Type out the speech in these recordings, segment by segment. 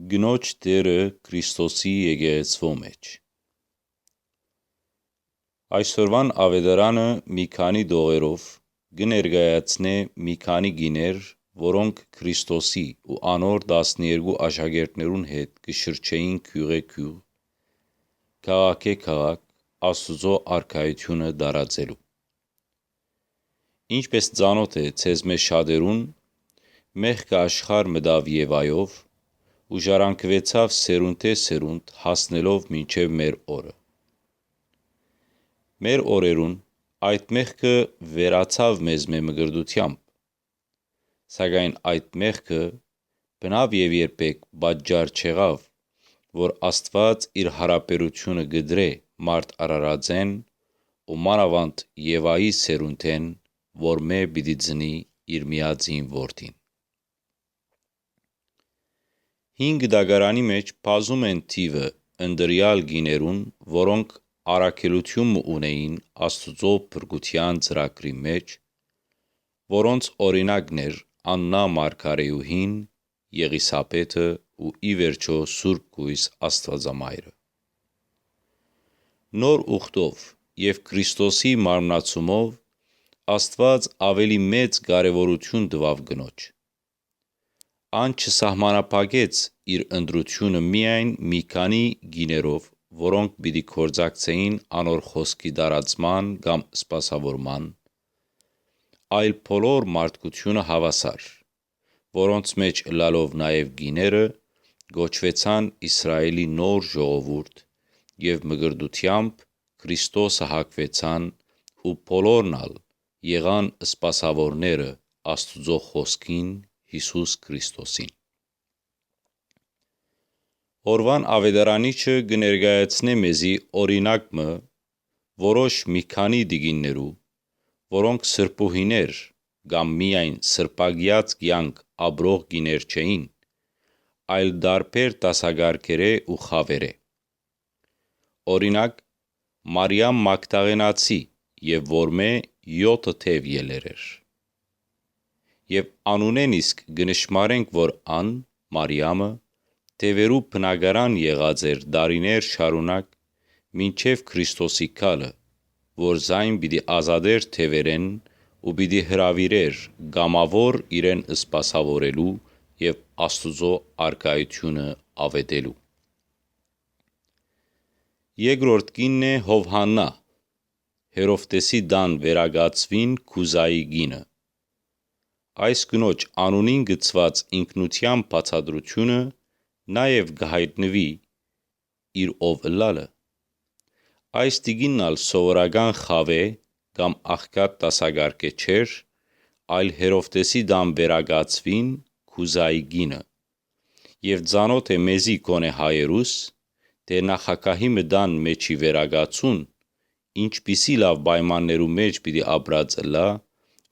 Գնոջ դերը Քրիստոսի եկեղեցվո մեջ։ Այսօրվան ավետարանը մի քանի դողերով կներկայացնե մի քանի գիներ, որոնք Քրիստոսի ու անոր 12 աշակերտներուն հետ կշրջեին քյուղեքյուղ, քաղաքեքաղաք Աստուծո արքայությունը տարածելու։ Ինչպես ծանոթ է ցեզ մեզ շատերուն, մեղքը աշխարհ մտավ Եվայով ու ժառանգվեցավ սերունդե սերունդ հասնելով մինչև մեր օրը։ Մեր օրերուն այդ մեղքը վերացավ մեզ մկրտությամբ, սակայն այդ մեղքը բնավ եւ երբեք պատճառ չեղավ, որ Աստված իր հարաբերությունը գդրե մարդ արարածեն ու մանավանդ Եվայի սերունդեն, որ մե պիտի ծնի իր միածին որդին։ 5 դագարանի մեջ բազում են թիվը ընդրյալ գիներուն, որոնք առաքելություն ունեին Աստուծո փրկության ծրագրի մեջ, որոնց օրինակներ Աննա մարգարեուհին, Եղիսաբեթը ու ի վերջո Սուրբ Գույս Աստվածամայրը։ Նոր ուխտով եւ Քրիստոսի մարմնացումով Աստված ավելի մեծ կարևորություն տվավ գնոջ։ Ան չսահմանափակեց իր ընտրությունը միայն մի քանի գիներով, որոնք պիտի գործակցեին անոր խոսքի տարածման կամ սպասավորման, այլ բոլոր մարդկությունը հավասար, որոնց մեջ լալով նաև գիները գոչվեցան Իսրայելի նոր ժողովուրդ եւ մկրտությամբ Քրիստոսը հագվեցան ու բոլորն ալ եղան սպասավորները Աստուծո խոսքին Հիսուս Քրիստոսին։ Օրվան ավետարանիչը կներկայացնե մեզի օրինակը որոշ մի քանի դիգիններու, որոնք սրբուհիներ կամ միայն սրբագյաց կյանք ապրող գիներ չէին, այլ դարբեր դասակարգերե ու խավերե։ Օրինակ Մարիամ Մագդաղենացի եւ որմե 7 թև ելերեր։ Եվ անունեն իսկ կնշմարենք, որ ան Մարիամը թևերու բնակարան եղած էր դարիներ շարունակ մինչև Քրիստոսի գալը, որ զայն պիտի ազատեր թևերեն ու պիտի հրավիրեր գամավոր իրեն սպասավորելու եւ Աստուծո արքայությունը ավետելու։ Երկրորդ կինն է Հովհաննա, Հերովտեսի դան վերագացվին Քուզայի կինը։ Այս կնոջ անունին գծված ինքնության բացատրությունը նաև կհայտնվի իր ով ըլլալը։ Այս տիկինն ալ սովորական խավե կամ աղքատ դասակարգե չէր, այլ Հերովտեսի դան վերագացվին Քուզայի կինը, եւ ծանոթ է մեզի կոնե հայերուս, թե նախագահի մտան մեջի վերագացուն ինչպիսի լավ պայմաններու մեջ պիտի ապրած ըլլա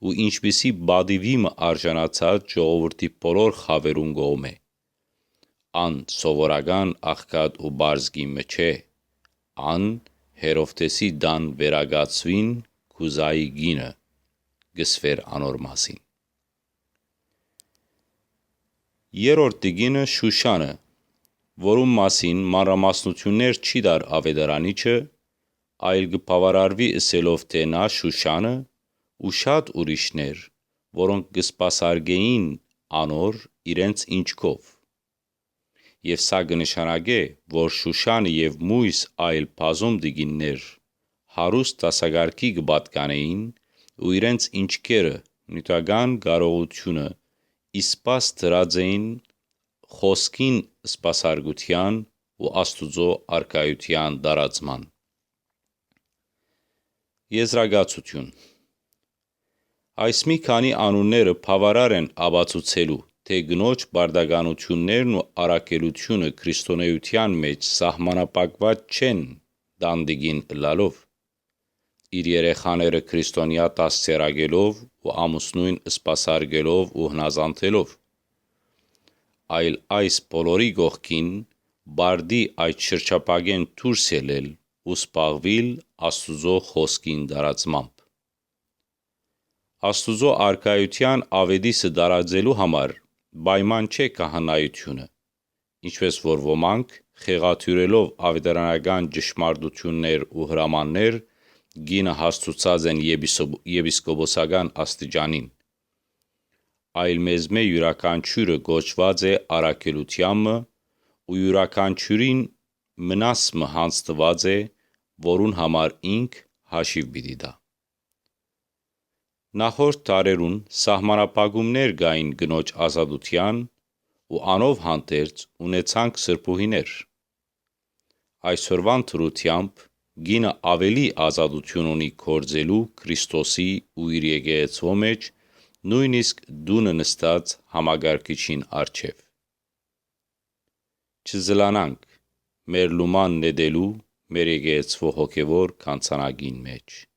ու ինչպիսի բադիվի արժանացած ժողովրդի բոլոր խավերուն կողմե։ Ան սովորական աղքատ ու բարզ կինը չէ, ան Հերովտեսի դան վերագացվին Քուզայի կինը գսվեր անոր մասին։ Երրորդ տիկինը Շուշանը, որում մասին մանրամասնություններ չի տար ավետարանիչը, այլ կբավարարվի ըսելով, թե նա Շուշանը ու շատ ուրիշներ, որոնք կսպասարկեին անոր իրենց ինչքով։ Եվ սա կնշանակե, որ Շուշանը եւ մույս այլ բազում տիկիններ հարուստ դասակարգի կպատկանեին ու իրենց ինչքերը նյութական կարողությունը իսպաս դրած էին խոսքին սպասարկության ու Աստուծո արքայության տարածման։ Եզրակացություն։ Այս մի քանի անունները բավարար են ապացուցելու, թե գնոջ բարդականություններն ու առաքելությունը քրիստոնեության մեջ սահմանափակված չեն դանդիգին ըլլալով, իր երեխաները քրիստոնյա դաստիարակելով ու ամուսնույն սպասարկելով ու հնազանդելով, այլ այս բոլորի կողքին բարդի այդ շրջապագեն դուրս ելել ու սպաղվիլ Աստուծո խոսքին տարածմամբ։ Աստուծո արքայության ավետիսը տարածելու համար պայման չէ քահանայությունը, ինչպես որ ոմանք, խեղաթյուրելով ավետարանական ճշմարտություններ ու հրամաններ, գինը հասցուցած են եպիսկոպոսական աստիճանին, այլ մեզմե յուրաքանչյուրը գոչված է առաքելությամը ու յուրաքանչյուրին մնասմը հանձնված է, որուն համար ինք հաշիվ պիտի տա։ Նախորդ տարերուն սահմանափակումներ կային կնոջ ազատության ու անով հանդերձ ունեցանք սրբուհիներ։ Այսօրվան դրությամբ գինը ավելի ազատություն ունի գործելու Քրիստոսի ու իր եկեղեցու մեջ, նույնիսկ դունը նստած համագարկիչին առջև։ Չզլանանք մեր լուման նետելու մեր եկեղեցու հոգևոր կանցանակին մեջ։